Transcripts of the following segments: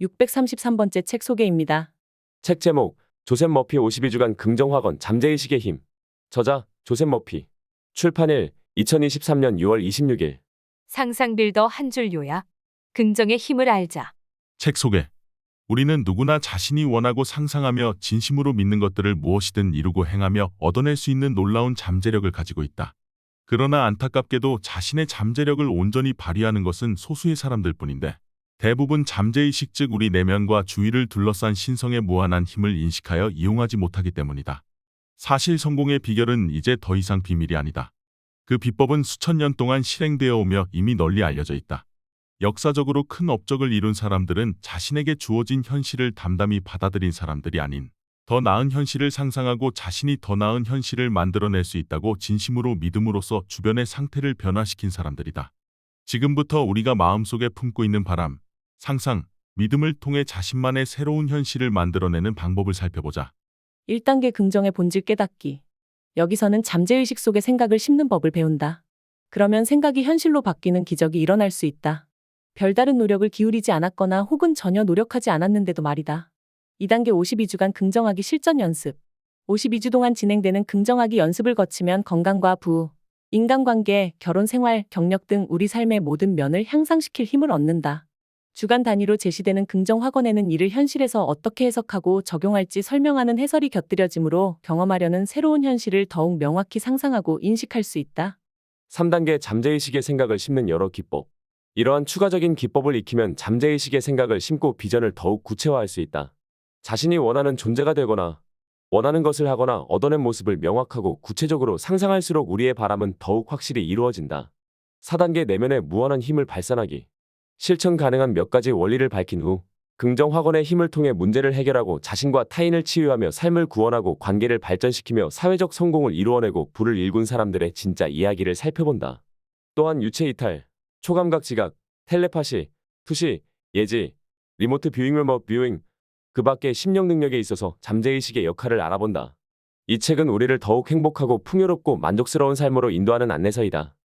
633번째 책 소개입니다. 책 제목, 조셉 머피 52주간 긍정확언 잠재의식의 힘. 저자, 조셉 머피. 출판일, 2023년 6월 26일. 상상 빌더 한 줄 요약. 긍정의 힘을 알자. 책 소개. 우리는 누구나 자신이 원하고 상상하며 진심으로 믿는 것들을 무엇이든 이루고 행하며 얻어낼 수 있는 놀라운 잠재력을 가지고 있다. 그러나 안타깝게도 자신의 잠재력을 온전히 발휘하는 것은 소수의 사람들 뿐인데, 대부분 잠재의식 즉 우리 내면과 주위를 둘러싼 신성의 무한한 힘을 인식하여 이용하지 못하기 때문이다. 사실 성공의 비결은 이제 더 이상 비밀이 아니다. 그 비법은 수천 년 동안 실행되어 오며 이미 널리 알려져 있다. 역사적으로 큰 업적을 이룬 사람들은 자신에게 주어진 현실을 담담히 받아들인 사람들이 아닌, 더 나은 현실을 상상하고 자신이 더 나은 현실을 만들어낼 수 있다고 진심으로 믿음으로써 주변의 상태를 변화시킨 사람들이다. 지금부터 우리가 마음속에 품고 있는 바람, 상상, 믿음을 통해 자신만의 새로운 현실을 만들어내는 방법을 살펴보자. 1단계 긍정의 본질 깨닫기. 여기서는 잠재의식 속의 생각을 심는 법을 배운다. 그러면 생각이 현실로 바뀌는 기적이 일어날 수 있다. 별다른 노력을 기울이지 않았거나 혹은 전혀 노력하지 않았는데도 말이다. 2단계 52주간 긍정하기 실전 연습. 52주 동안 진행되는 긍정하기 연습을 거치면 건강과 부후, 인간관계, 결혼 생활, 경력 등 우리 삶의 모든 면을 향상시킬 힘을 얻는다. 주간 단위로 제시되는 긍정 확언에는 이를 현실에서 어떻게 해석하고 적용할지 설명하는 해설이 곁들여지므로 경험하려는 새로운 현실을 더욱 명확히 상상하고 인식할 수 있다. 3단계 잠재의식의 생각을 심는 여러 기법. 이러한 추가적인 기법을 익히면 잠재의식의 생각을 심고 비전을 더욱 구체화할 수 있다. 자신이 원하는 존재가 되거나 원하는 것을 하거나 얻어낸 모습을 명확하고 구체적으로 상상할수록 우리의 바람은 더욱 확실히 이루어진다. 4단계 내면의 무한한 힘을 발산하기. 실천 가능한 몇 가지 원리를 밝힌 후 긍정 확언의 힘을 통해 문제를 해결하고 자신과 타인을 치유하며 삶을 구원하고 관계를 발전시키며 사회적 성공을 이루어내고 부를 일군 사람들의 진짜 이야기를 살펴본다. 또한 유체 이탈, 초감각 지각, 텔레파시, 투시, 예지, 리모트 뷰잉 리모트 뷰잉, 그 밖의 심령 능력에 있어서 잠재의식의 역할을 알아본다. 이 책은 우리를 더욱 행복하고 풍요롭고 만족스러운 삶으로 인도하는 안내서이다.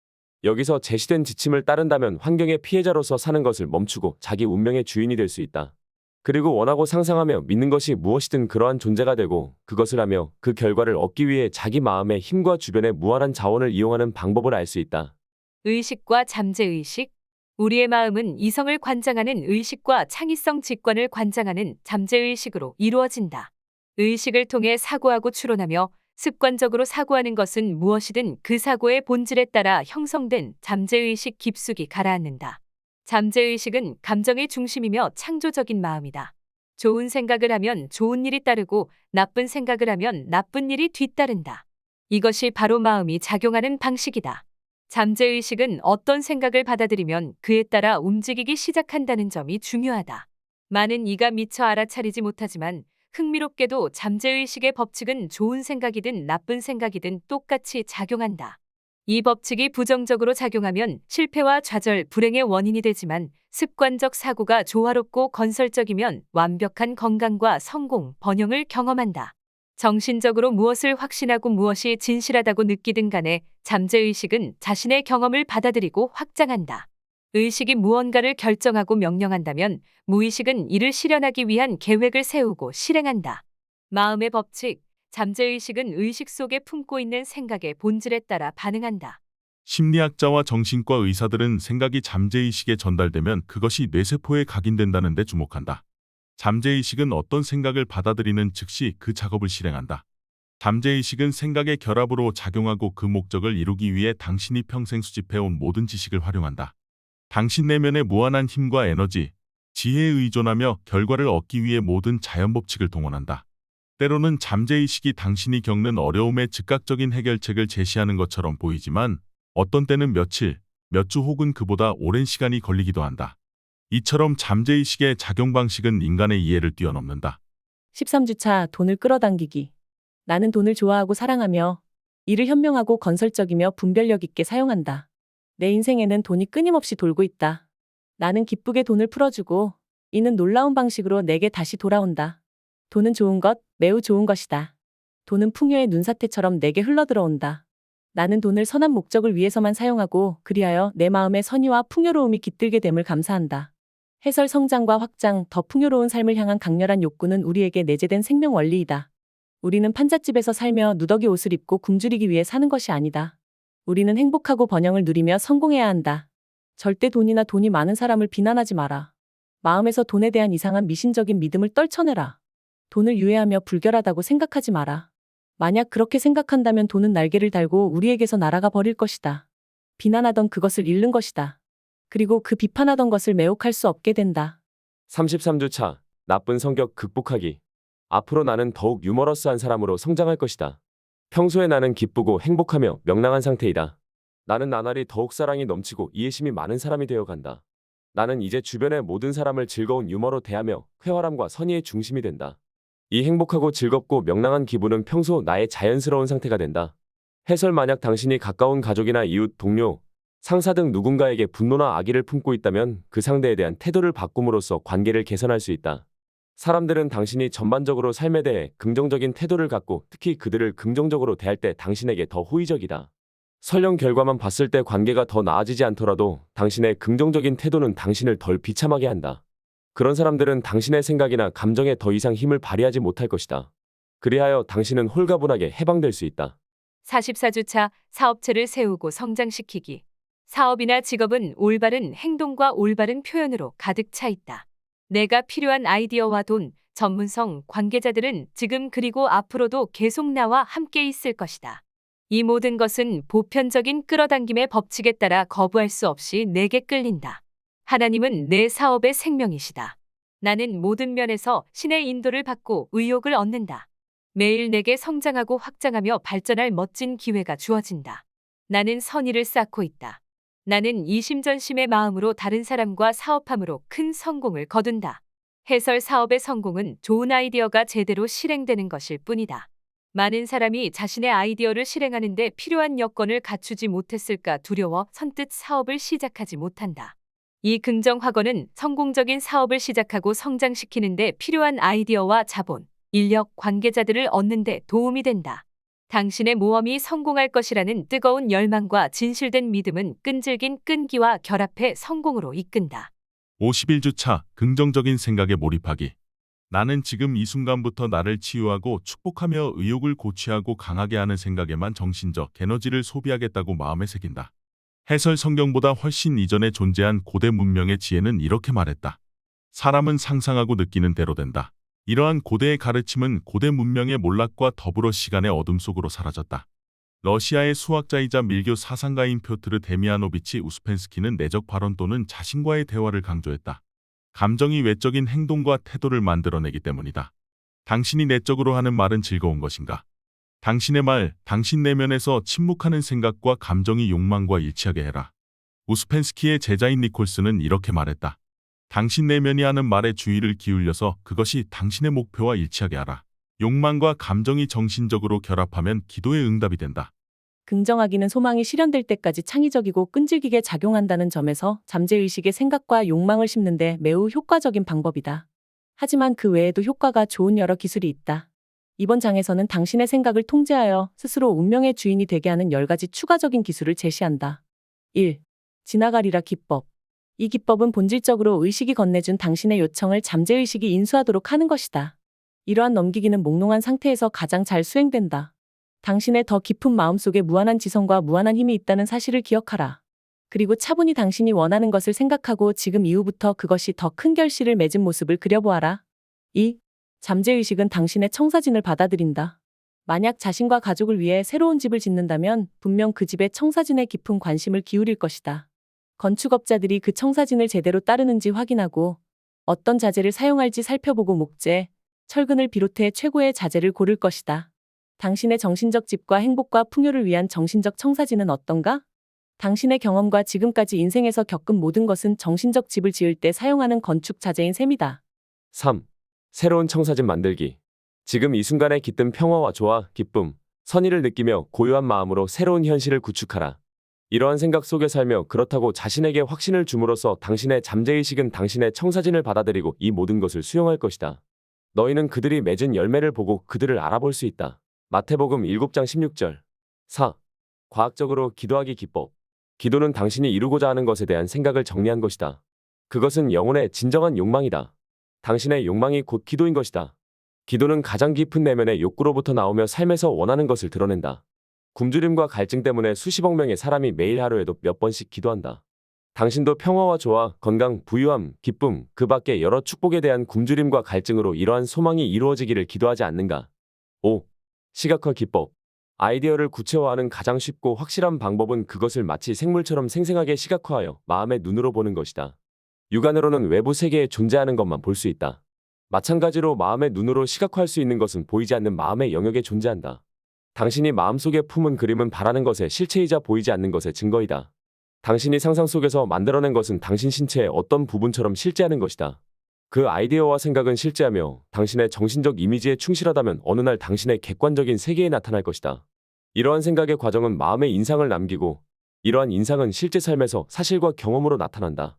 여기서 제시된 지침을 따른다면 환경의 피해자로서 사는 것을 멈추고 자기 운명의 주인이 될 수 있다. 그리고 원하고 상상하며 믿는 것이 무엇이든 그러한 존재가 되고 그것을 하며 그 결과를 얻기 위해 자기 마음의 힘과 주변의 무한한 자원을 이용하는 방법을 알 수 있다. 의식과 잠재의식. 우리의 마음은 이성을 관장하는 의식과 창의성 직관을 관장하는 잠재의식으로 이루어진다. 의식을 통해 사고하고 추론하며 습관적으로 사고하는 것은 무엇이든 그 사고의 본질에 따라 형성된 잠재의식 깊숙이 가라앉는다. 잠재의식은 감정의 중심이며 창조적인 마음이다. 좋은 생각을 하면 좋은 일이 따르고 나쁜 생각을 하면 나쁜 일이 뒤따른다. 이것이 바로 마음이 작용하는 방식이다. 잠재의식은 어떤 생각을 받아들이면 그에 따라 움직이기 시작한다는 점이 중요하다. 많은 이가 미처 알아차리지 못하지만 흥미롭게도 잠재의식의 법칙은 좋은 생각이든 나쁜 생각이든 똑같이 작용한다. 이 법칙이 부정적으로 작용하면 실패와 좌절, 불행의 원인이 되지만 습관적 사고가 조화롭고 건설적이면 완벽한 건강과 성공, 번영을 경험한다. 정신적으로 무엇을 확신하고 무엇이 진실하다고 느끼든 간에 잠재의식은 자신의 경험을 받아들이고 확장한다. 의식이 무언가를 결정하고 명령한다면 무의식은 이를 실현하기 위한 계획을 세우고 실행한다. 마음의 법칙, 잠재의식은 의식 속에 품고 있는 생각의 본질에 따라 반응한다. 심리학자와 정신과 의사들은 생각이 잠재의식에 전달되면 그것이 뇌세포에 각인된다는 데 주목한다. 잠재의식은 어떤 생각을 받아들이는 즉시 그 작업을 실행한다. 잠재의식은 생각의 결합으로 작용하고 그 목적을 이루기 위해 당신이 평생 수집해온 모든 지식을 활용한다. 당신 내면의 무한한 힘과 에너지, 지혜에 의존하며 결과를 얻기 위해 모든 자연법칙을 동원한다. 때로는 잠재의식이 당신이 겪는 어려움에 즉각적인 해결책을 제시하는 것처럼 보이지만 어떤 때는 며칠, 몇 주 혹은 그보다 오랜 시간이 걸리기도 한다. 이처럼 잠재의식의 작용 방식은 인간의 이해를 뛰어넘는다. 13주차 돈을 끌어당기기. 나는 돈을 좋아하고 사랑하며 이를 현명하고 건설적이며 분별력 있게 사용한다. 내 인생에는 돈이 끊임없이 돌고 있다. 나는 기쁘게 돈을 풀어주고 이는 놀라운 방식으로 내게 다시 돌아온다. 돈은 좋은 것, 매우 좋은 것이다. 돈은 풍요의 눈사태처럼 내게 흘러들어온다. 나는 돈을 선한 목적을 위해서만 사용하고 그리하여 내 마음의 선의와 풍요로움이 깃들게 됨을 감사한다. 해설 성장과 확장, 더 풍요로운 삶을 향한 강렬한 욕구는 우리에게 내재된 생명 원리이다. 우리는 판잣집에서 살며 누더기 옷을 입고 굶주리기 위해 사는 것이 아니다. 우리는 행복하고 번영을 누리며 성공해야 한다. 절대 돈이 많은 사람을 비난하지 마라. 마음에서 돈에 대한 이상한 미신적인 믿음을 떨쳐내라. 돈을 유해하며 불결하다고 생각하지 마라. 만약 그렇게 생각한다면 돈은 날개를 달고 우리에게서 날아가 버릴 것이다. 비난하던 그것을 잃는 것이다. 그리고 그 비판하던 것을 매혹할 수 없게 된다. 33주차 나쁜 성격 극복하기. 앞으로 나는 더욱 유머러스한 사람으로 성장할 것이다. 평소에 나는 기쁘고 행복하며 명랑한 상태이다. 나는 나날이 더욱 사랑이 넘치고 이해심이 많은 사람이 되어간다. 나는 이제 주변의 모든 사람을 즐거운 유머로 대하며 쾌활함과 선의의 중심이 된다. 이 행복하고 즐겁고 명랑한 기분은 평소 나의 자연스러운 상태가 된다. 해설 만약 당신이 가까운 가족이나 이웃, 동료, 상사 등 누군가에게 분노나 악의를 품고 있다면 그 상대에 대한 태도를 바꿈으로써 관계를 개선할 수 있다. 사람들은 당신이 전반적으로 삶에 대해 긍정적인 태도를 갖고 특히 그들을 긍정적으로 대할 때 당신에게 더 호의적이다. 설령 결과만 봤을 때 관계가 더 나아지지 않더라도 당신의 긍정적인 태도는 당신을 덜 비참하게 한다. 그런 사람들은 당신의 생각이나 감정에 더 이상 힘을 발휘하지 못할 것이다. 그리하여 당신은 홀가분하게 해방될 수 있다. 44주차 사업체를 세우고 성장시키기. 사업이나 직업은 올바른 행동과 올바른 표현으로 가득 차 있다. 내가 필요한 아이디어와 돈, 전문성, 관계자들은 지금 그리고 앞으로도 계속 나와 함께 있을 것이다. 이 모든 것은 보편적인 끌어당김의 법칙에 따라 거부할 수 없이 내게 끌린다. 하나님은 내 사업의 생명이시다. 나는 모든 면에서 신의 인도를 받고 의욕을 얻는다. 매일 내게 성장하고 확장하며 발전할 멋진 기회가 주어진다. 나는 선의를 쌓고 있다. 나는 이심전심의 마음으로 다른 사람과 사업함으로 큰 성공을 거둔다. 해설 사업의 성공은 좋은 아이디어가 제대로 실행되는 것일 뿐이다. 많은 사람이 자신의 아이디어를 실행하는데 필요한 여건을 갖추지 못했을까 두려워 선뜻 사업을 시작하지 못한다. 이 긍정 학원은 성공적인 사업을 시작하고 성장시키는 데 필요한 아이디어와 자본, 인력, 관계자들을 얻는 데 도움이 된다. 당신의 모험이 성공할 것이라는 뜨거운 열망과 진실된 믿음은 끈질긴 끈기와 결합해 성공으로 이끈다. 51주차 긍정적인 생각에 몰입하기. 나는 지금 이 순간부터 나를 치유하고 축복하며 의욕을 고취하고 강하게 하는 생각에만 정신적 에너지를 소비하겠다고 마음에 새긴다. 해설 성경보다 훨씬 이전에 존재한 고대 문명의 지혜는 이렇게 말했다. 사람은 상상하고 느끼는 대로 된다. 이러한 고대의 가르침은 고대 문명의 몰락과 더불어 시간의 어둠 속으로 사라졌다. 러시아의 수학자이자 밀교 사상가인 표트르 데미아노비치 우스펜스키는 내적 발언 또는 자신과의 대화를 강조했다. 감정이 외적인 행동과 태도를 만들어내기 때문이다. 당신이 내적으로 하는 말은 즐거운 것인가? 당신의 말, 당신 내면에서 침묵하는 생각과 감정이 욕망과 일치하게 해라. 우스펜스키의 제자인 니콜스는 이렇게 말했다. 당신 내면이 하는 말에 주의를 기울여서 그것이 당신의 목표와 일치하게 하라. 욕망과 감정이 정신적으로 결합하면 기도의 응답이 된다. 긍정하기는 소망이 실현될 때까지 창의적이고 끈질기게 작용한다는 점에서 잠재의식의 생각과 욕망을 심는데 매우 효과적인 방법이다. 하지만 그 외에도 효과가 좋은 여러 기술이 있다. 이번 장에서는 당신의 생각을 통제하여 스스로 운명의 주인이 되게 하는 10가지 추가적인 기술을 제시한다. 1. 지나가리라 기법. 이 기법은 본질적으로 의식이 건네준 당신의 요청을 잠재의식이 인수하도록 하는 것이다. 이러한 넘기기는 몽롱한 상태에서 가장 잘 수행된다. 당신의 더 깊은 마음속에 무한한 지성과 무한한 힘이 있다는 사실을 기억하라. 그리고 차분히 당신이 원하는 것을 생각하고 지금 이후부터 그것이 더 큰 결실을 맺은 모습을 그려보아라. 2. 잠재의식은 당신의 청사진을 받아들인다. 만약 자신과 가족을 위해 새로운 집을 짓는다면 분명 그 집의 청사진에 깊은 관심을 기울일 것이다. 건축업자들이 그 청사진을 제대로 따르는지 확인하고 어떤 자재를 사용할지 살펴보고 목재, 철근을 비롯해 최고의 자재를 고를 것이다. 당신의 정신적 집과 행복과 풍요를 위한 정신적 청사진은 어떤가? 당신의 경험과 지금까지 인생에서 겪은 모든 것은 정신적 집을 지을 때 사용하는 건축 자재인 셈이다. 3. 새로운 청사진 만들기. 지금 이 순간의 깃든 평화와 조화, 기쁨, 선의를 느끼며 고요한 마음으로 새로운 현실을 구축하라. 이러한 생각 속에 살며 그렇다고 자신에게 확신을 줌으로써 당신의 잠재의식은 당신의 청사진을 받아들이고 이 모든 것을 수용할 것이다. 너희는 그들이 맺은 열매를 보고 그들을 알아볼 수 있다. 마태복음 7장 16절. 4. 과학적으로 기도하기 기법. 기도는 당신이 이루고자 하는 것에 대한 생각을 정리한 것이다. 그것은 영혼의 진정한 욕망이다. 당신의 욕망이 곧 기도인 것이다. 기도는 가장 깊은 내면의 욕구로부터 나오며 삶에서 원하는 것을 드러낸다. 굶주림과 갈증 때문에 수십억 명의 사람이 매일 하루에도 몇 번씩 기도한다. 당신도 평화와 조화, 건강, 부유함, 기쁨, 그 밖에 여러 축복에 대한 굶주림과 갈증으로 이러한 소망이 이루어지기를 기도하지 않는가? 5. 시각화 기법. 아이디어를 구체화하는 가장 쉽고 확실한 방법은 그것을 마치 생물처럼 생생하게 시각화하여 마음의 눈으로 보는 것이다. 육안으로는 외부 세계에 존재하는 것만 볼 수 있다. 마찬가지로 마음의 눈으로 시각화할 수 있는 것은 보이지 않는 마음의 영역에 존재한다. 당신이 마음속에 품은 그림은 바라는 것의 실체이자 보이지 않는 것의 증거이다. 당신이 상상 속에서 만들어낸 것은 당신 신체의 어떤 부분처럼 실제하는 것이다. 그 아이디어와 생각은 실제하며 당신의 정신적 이미지에 충실하다면 어느 날 당신의 객관적인 세계에 나타날 것이다. 이러한 생각의 과정은 마음의 인상을 남기고 이러한 인상은 실제 삶에서 사실과 경험으로 나타난다.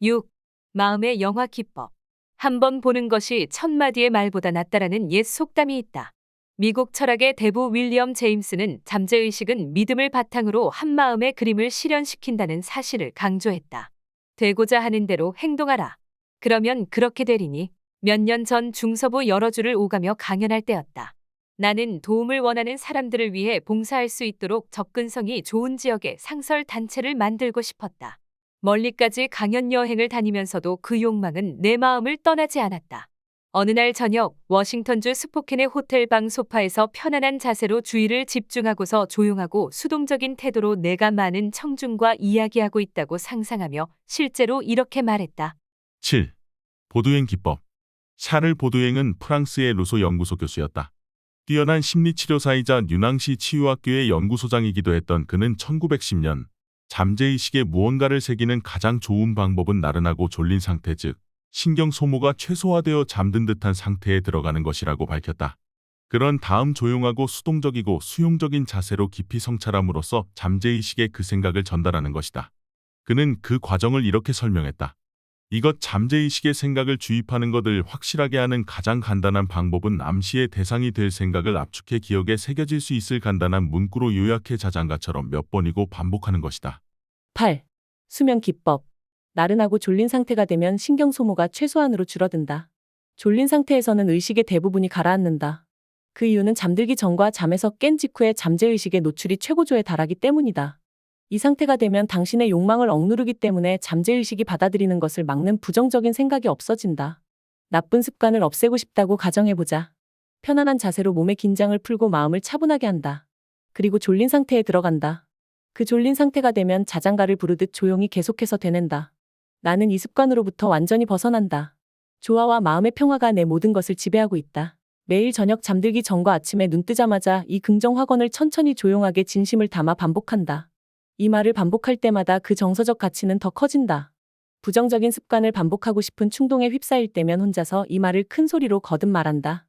6. 마음의 영화 기법. 한 번 보는 것이 천마디의 말보다 낫다라는 옛 속담이 있다. 미국 철학의 대부 윌리엄 제임스는 잠재의식은 믿음을 바탕으로 한마음의 그림을 실현시킨다는 사실을 강조했다. 되고자 하는 대로 행동하라. 그러면 그렇게 되리니. 몇 년 전 중서부 여러 주를 오가며 강연할 때였다. 나는 도움을 원하는 사람들을 위해 봉사할 수 있도록 접근성이 좋은 지역에 상설 단체를 만들고 싶었다. 멀리까지 강연 여행을 다니면서도 그 욕망은 내 마음을 떠나지 않았다. 어느 날 저녁 워싱턴주 스포켄의 호텔 방 소파에서 편안한 자세로 주의를 집중하고서 조용하고 수동적인 태도로 내가 많은 청중과 이야기하고 있다고 상상하며 실제로 이렇게 말했다. 7. 보두행 기법. 샤를 보두행은 프랑스의 루소 연구소 교수였다. 뛰어난 심리치료사이자 뉴낭시 치유학교의 연구소장이기도 했던 그는 1910년 잠재의식에 무언가를 새기는 가장 좋은 방법은 나른하고 졸린 상태 즉 신경 소모가 최소화되어 잠든 듯한 상태에 들어가는 것이라고 밝혔다. 그런 다음 조용하고 수동적이고 수용적인 자세로 깊이 성찰함으로써 잠재의식에 그 생각을 전달하는 것이다. 그는 그 과정을 이렇게 설명했다. 이것 잠재의식의 생각을 주입하는 것을 확실하게 하는 가장 간단한 방법은 암시의 대상이 될 생각을 압축해 기억에 새겨질 수 있을 간단한 문구로 요약해 자장가처럼 몇 번이고 반복하는 것이다. 8. 수면 기법. 나른하고 졸린 상태가 되면 신경 소모가 최소한으로 줄어든다. 졸린 상태에서는 의식의 대부분이 가라앉는다. 그 이유는 잠들기 전과 잠에서 깬 직후에 잠재의식의 노출이 최고조에 달하기 때문이다. 이 상태가 되면 당신의 욕망을 억누르기 때문에 잠재의식이 받아들이는 것을 막는 부정적인 생각이 없어진다. 나쁜 습관을 없애고 싶다고 가정해보자. 편안한 자세로 몸의 긴장을 풀고 마음을 차분하게 한다. 그리고 졸린 상태에 들어간다. 그 졸린 상태가 되면 자장가를 부르듯 조용히 계속해서 되낸다. 나는 이 습관으로부터 완전히 벗어난다. 조화와 마음의 평화가 내 모든 것을 지배하고 있다. 매일 저녁 잠들기 전과 아침에 눈 뜨자마자 이 긍정 확언을 천천히 조용하게 진심을 담아 반복한다. 이 말을 반복할 때마다 그 정서적 가치는 더 커진다. 부정적인 습관을 반복하고 싶은 충동에 휩싸일 때면 혼자서 이 말을 큰 소리로 거듭 말한다.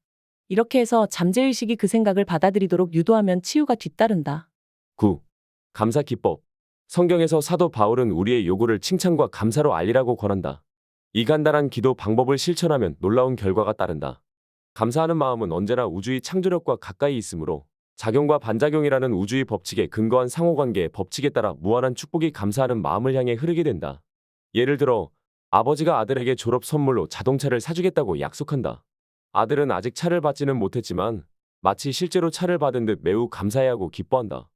이렇게 해서 잠재의식이 그 생각을 받아들이도록 유도하면 치유가 뒤따른다. 9. 감사 기법. 성경에서 사도 바울은 우리의 요구를 칭찬과 감사로 알리라고 권한다. 이 간단한 기도 방법을 실천하면 놀라운 결과가 따른다. 감사하는 마음은 언제나 우주의 창조력과 가까이 있으므로 작용과 반작용이라는 우주의 법칙에 근거한 상호관계의 법칙에 따라 무한한 축복이 감사하는 마음을 향해 흐르게 된다. 예를 들어 아버지가 아들에게 졸업 선물로 자동차를 사주겠다고 약속한다. 아들은 아직 차를 받지는 못했지만 마치 실제로 차를 받은 듯 매우 감사해하고 기뻐한다.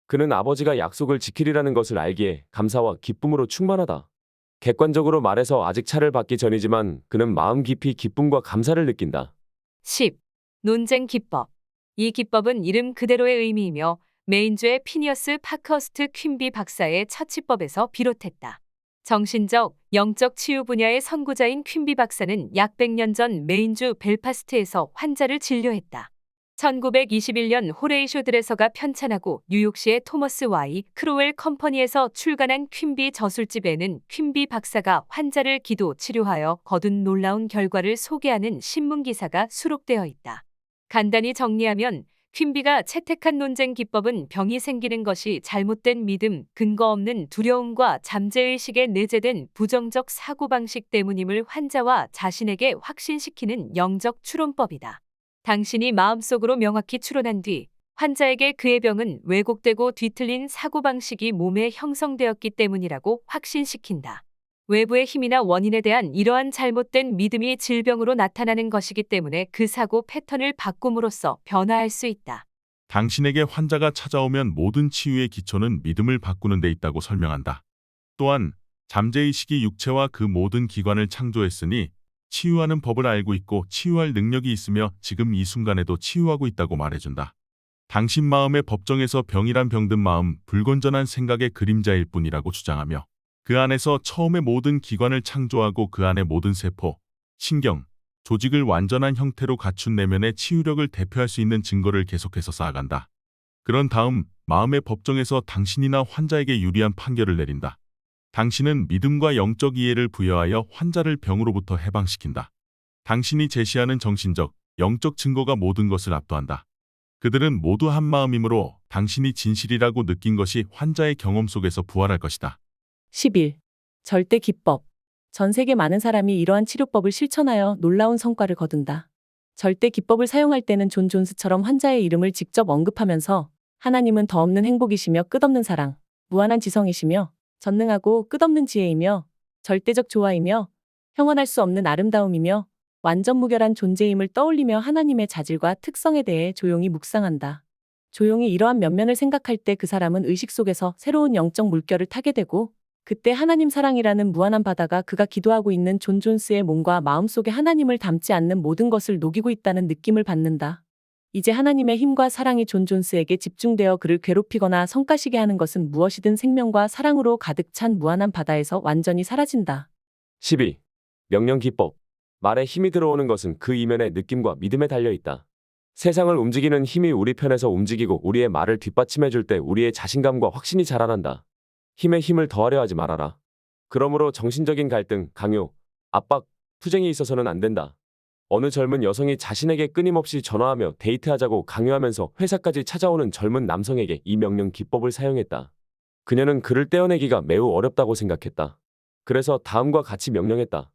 그는 아버지가 약속을 지키리라는 것을 알기에 감사와 기쁨으로 충만하다. 객관적으로 말해서 아직 차를 받기 전이지만 그는 마음 깊이 기쁨과 감사를 느낀다. 10. 논쟁 기법. 이 기법은 이름 그대로의 의미이며 메인주의 피니어스 파커스트 퀸비 박사의 처치법에서 비롯했다. 정신적, 영적 치유 분야의 선구자인 퀸비 박사는 약 100년 전 메인주 벨파스트에서 환자를 진료했다. 1921년 호레이쇼 드레서가 편찬하고 뉴욕시의 토머스 와이 크로웰 컴퍼니에서 출간한 퀸비 저술집에는 퀸비 박사가 환자를 기도 치료하여 거둔 놀라운 결과를 소개하는 신문 기사가 수록되어 있다. 간단히 정리하면 퀸비가 채택한 논쟁 기법은 병이 생기는 것이 잘못된 믿음, 근거 없는 두려움과 잠재의식에 내재된 부정적 사고방식 때문임을 환자와 자신에게 확신시키는 영적 추론법이다. 당신이 마음속으로 명확히 추론한 뒤 환자에게 그의 병은 왜곡되고 뒤틀린 사고방식이 몸에 형성되었기 때문이라고 확신시킨다. 외부의 힘이나 원인에 대한 이러한 잘못된 믿음이 질병으로 나타나는 것이기 때문에 그 사고 패턴을 바꿈으로써 변화할 수 있다. 당신에게 환자가 찾아오면 모든 치유의 기초는 믿음을 바꾸는 데 있다고 설명한다. 또한 잠재의식이 육체와 그 모든 기관을 창조했으니 치유하는 법을 알고 있고 치유할 능력이 있으며 지금 이 순간에도 치유하고 있다고 말해준다. 당신 마음의 법정에서 병이란 병든 마음, 불건전한 생각의 그림자일 뿐이라고 주장하며 그 안에서 처음에 모든 기관을 창조하고 그 안의 모든 세포, 신경, 조직을 완전한 형태로 갖춘 내면의 치유력을 대표할 수 있는 증거를 계속해서 쌓아간다. 그런 다음 마음의 법정에서 당신이나 환자에게 유리한 판결을 내린다. 당신은 믿음과 영적 이해를 부여하여 환자를 병으로부터 해방시킨다. 당신이 제시하는 정신적, 영적 증거가 모든 것을 압도한다. 그들은 모두 한 마음이므로 당신이 진실이라고 느낀 것이 환자의 경험 속에서 부활할 것이다. 11. 절대 기법. 전 세계 많은 사람이 이러한 치료법을 실천하여 놀라운 성과를 거둔다. 절대 기법을 사용할 때는 존 존스처럼 환자의 이름을 직접 언급하면서 하나님은 더 없는 행복이시며 끝없는 사랑, 무한한 지성이시며 전능하고 끝없는 지혜이며 절대적 조화이며 형언할 수 없는 아름다움이며 완전 무결한 존재임을 떠올리며 하나님의 자질과 특성에 대해 조용히 묵상한다. 조용히 이러한 면면을 생각할 때 그 사람은 의식 속에서 새로운 영적 물결을 타게 되고 그때 하나님 사랑이라는 무한한 바다가 그가 기도하고 있는 존 존스의 몸과 마음 속에 하나님을 담지 않는 모든 것을 녹이고 있다는 느낌을 받는다. 이제 하나님의 힘과 사랑이 존 존스에게 집중되어 그를 괴롭히거나 성가시게 하는 것은 무엇이든 생명과 사랑으로 가득 찬 무한한 바다에서 완전히 사라진다. 12. 명령 기법. 말에 힘이 들어오는 것은 그 이면의 느낌과 믿음에 달려 있다. 세상을 움직이는 힘이 우리 편에서 움직이고 우리의 말을 뒷받침해 줄 때 우리의 자신감과 확신이 자라난다. 힘에 힘을 더하려 하지 말아라. 그러므로 정신적인 갈등, 강요, 압박, 투쟁이 있어서는 안 된다. 어느 젊은 여성이 자신에게 끊임없이 전화하며 데이트하자고 강요하면서 회사까지 찾아오는 젊은 남성에게 이 명령 기법을 사용했다. 그녀는 그를 떼어내기가 매우 어렵다고 생각했다. 그래서 다음과 같이 명령했다.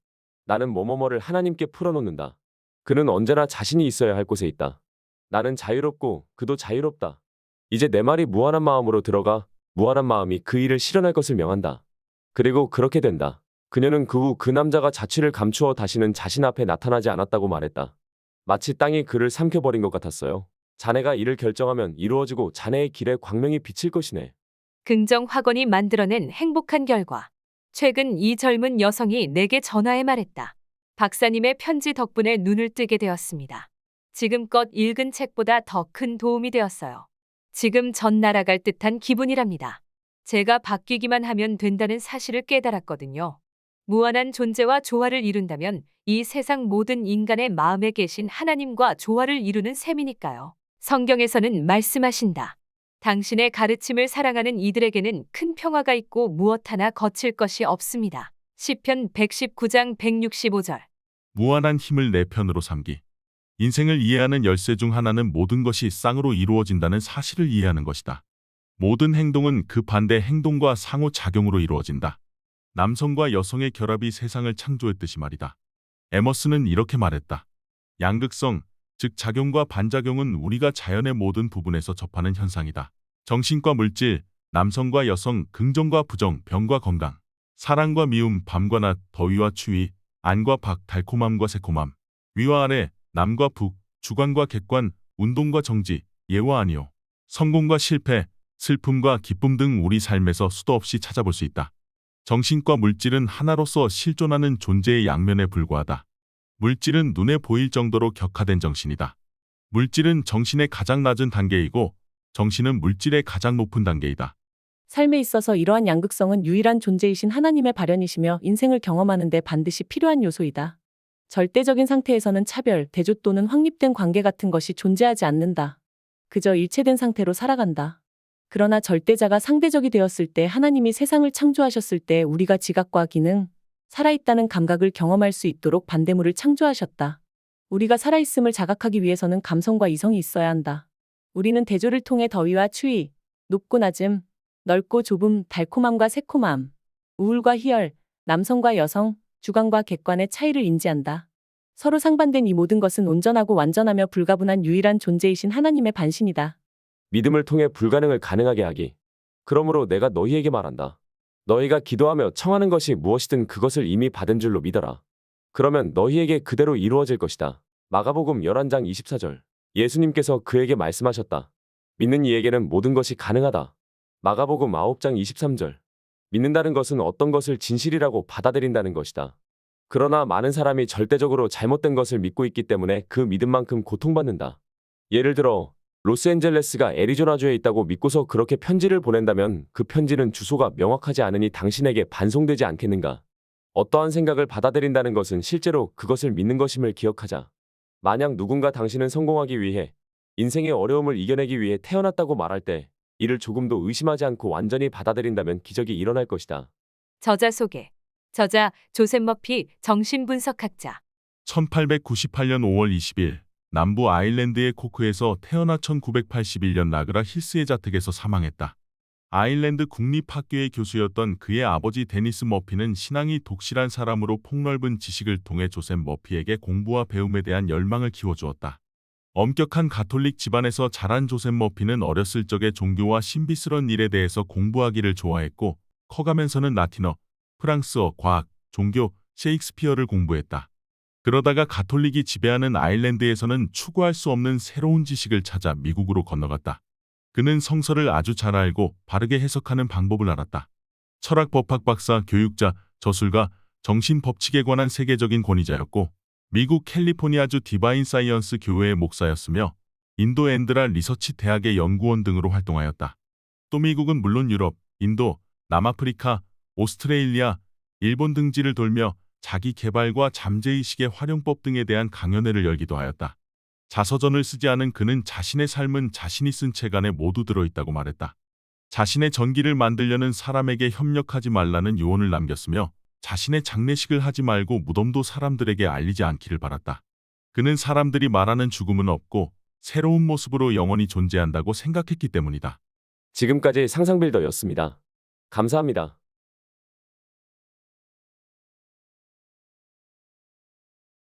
나는 뭐뭐뭐를 하나님께 풀어놓는다. 그는 언제나 자신이 있어야 할 곳에 있다. 나는 자유롭고 그도 자유롭다. 이제 내 말이 무한한 마음으로 들어가 무한한 마음이 그 일을 실현할 것을 명한다. 그리고 그렇게 된다. 그녀는 그 후 그 남자가 자취를 감추어 다시는 자신 앞에 나타나지 않았다고 말했다. 마치 땅이 그를 삼켜버린 것 같았어요. 자네가 이를 결정하면 이루어지고 자네의 길에 광명이 비칠 것이네. 긍정 학원이 만들어낸 행복한 결과. 최근 이 젊은 여성이 내게 전화해 말했다. 박사님의 편지 덕분에 눈을 뜨게 되었습니다. 지금껏 읽은 책보다 더 큰 도움이 되었어요. 지금 전 날아갈 듯한 기분이랍니다. 제가 바뀌기만 하면 된다는 사실을 깨달았거든요. 무한한 존재와 조화를 이룬다면 이 세상 모든 인간의 마음에 계신 하나님과 조화를 이루는 셈이니까요. 성경에서는 말씀하신다. 당신의 가르침을 사랑하는 이들에게는 큰 평화가 있고 무엇 하나 거칠 것이 없습니다. 시편 119장 165절. 무한한 힘을 내 편으로 삼기. 인생을 이해하는 열쇠 중 하나는 모든 것이 쌍으로 이루어진다는 사실을 이해하는 것이다. 모든 행동은 그 반대 행동과 상호작용으로 이루어진다. 남성과 여성의 결합이 세상을 창조했듯이 말이다. 에머스는 이렇게 말했다. 양극성, 즉 작용과 반작용은 우리가 자연의 모든 부분에서 접하는 현상이다. 정신과 물질, 남성과 여성, 긍정과 부정, 병과 건강, 사랑과 미움, 밤과 낮, 더위와 추위, 안과 박, 달콤함과 새콤함, 위와 아래, 남과 북, 주관과 객관, 운동과 정지, 예와 아니요, 성공과 실패, 슬픔과 기쁨 등 우리 삶에서 수도 없이 찾아볼 수 있다. 정신과 물질은 하나로서 실존하는 존재의 양면에 불과하다. 물질은 눈에 보일 정도로 격화된 정신이다. 물질은 정신의 가장 낮은 단계이고 정신은 물질의 가장 높은 단계이다. 삶에 있어서 이러한 양극성은 유일한 존재이신 하나님의 발현이시며 인생을 경험하는 데 반드시 필요한 요소이다. 절대적인 상태에서는 차별, 대조 또는 확립된 관계 같은 것이 존재하지 않는다. 그저 일체된 상태로 살아간다. 그러나 절대자가 상대적이 되었을 때 하나님이 세상을 창조하셨을 때 우리가 지각과 기능, 살아있다는 감각을 경험할 수 있도록 반대물을 창조하셨다. 우리가 살아있음을 자각하기 위해서는 감성과 이성이 있어야 한다. 우리는 대조를 통해 더위와 추위, 높고 낮음, 넓고 좁음, 달콤함과 새콤함, 우울과 희열, 남성과 여성, 주관과 객관의 차이를 인지한다. 서로 상반된 이 모든 것은 온전하고 완전하며 불가분한 유일한 존재이신 하나님의 반신이다. 믿음을 통해 불가능을 가능하게 하기. 그러므로 내가 너희에게 말한다. 너희가 기도하며 청하는 것이 무엇이든 그것을 이미 받은 줄로 믿어라. 그러면 너희에게 그대로 이루어질 것이다. 마가복음 11장 24절. 예수님께서 그에게 말씀하셨다. 믿는 이에게는 모든 것이 가능하다. 마가복음 9장 23절. 믿는다는 것은 어떤 것을 진실이라고 받아들인다는 것이다. 그러나 많은 사람이 절대적으로 잘못된 것을 믿고 있기 때문에 그 믿음만큼 고통받는다. 예를 들어 로스앤젤레스가 애리조나주에 있다고 믿고서 그렇게 편지를 보낸다면 그 편지는 주소가 명확하지 않으니 당신에게 반송되지 않겠는가? 어떠한 생각을 받아들인다는 것은 실제로 그것을 믿는 것임을 기억하자. 만약 누군가 당신은 성공하기 위해 인생의 어려움을 이겨내기 위해 태어났다고 말할 때 이를 조금도 의심하지 않고 완전히 받아들인다면 기적이 일어날 것이다. 저자 소개. 저자 조셉 머피 정신분석학자. 1898년 5월 20일 남부 아일랜드의 코크에서 태어나 1981년 나그라 힐스의 자택에서 사망했다. 아일랜드 국립학교의 교수였던 그의 아버지 데니스 머피는 신앙이 독실한 사람으로 폭넓은 지식을 통해 조셉 머피에게 공부와 배움에 대한 열망을 키워주었다. 엄격한 가톨릭 집안에서 자란 조셉 머피는 어렸을 적에 종교와 신비스러운 일에 대해서 공부하기를 좋아했고 커가면서는 라틴어, 프랑스어, 과학, 종교, 셰익스피어를 공부했다. 그러다가 가톨릭이 지배하는 아일랜드에서는 추구할 수 없는 새로운 지식을 찾아 미국으로 건너갔다. 그는 성서를 아주 잘 알고 바르게 해석하는 방법을 알았다. 철학 법학 박사, 교육자, 저술가, 정신법칙에 관한 세계적인 권위자였고 미국 캘리포니아주 디바인 사이언스 교회의 목사였으며 인도 앤드라 리서치 대학의 연구원 등으로 활동하였다. 또 미국은 물론 유럽, 인도, 남아프리카, 오스트레일리아, 일본 등지를 돌며 자기 개발과 잠재의식의 활용법 등에 대한 강연회를 열기도 하였다. 자서전을 쓰지 않은 그는 자신의 삶은 자신이 쓴 책 안에 모두 들어있다고 말했다. 자신의 전기를 만들려는 사람에게 협력하지 말라는 유언을 남겼으며 자신의 장례식을 하지 말고 무덤도 사람들에게 알리지 않기를 바랐다. 그는 사람들이 말하는 죽음은 없고 새로운 모습으로 영원히 존재한다고 생각했기 때문이다. 지금까지 상상빌더였습니다. 감사합니다.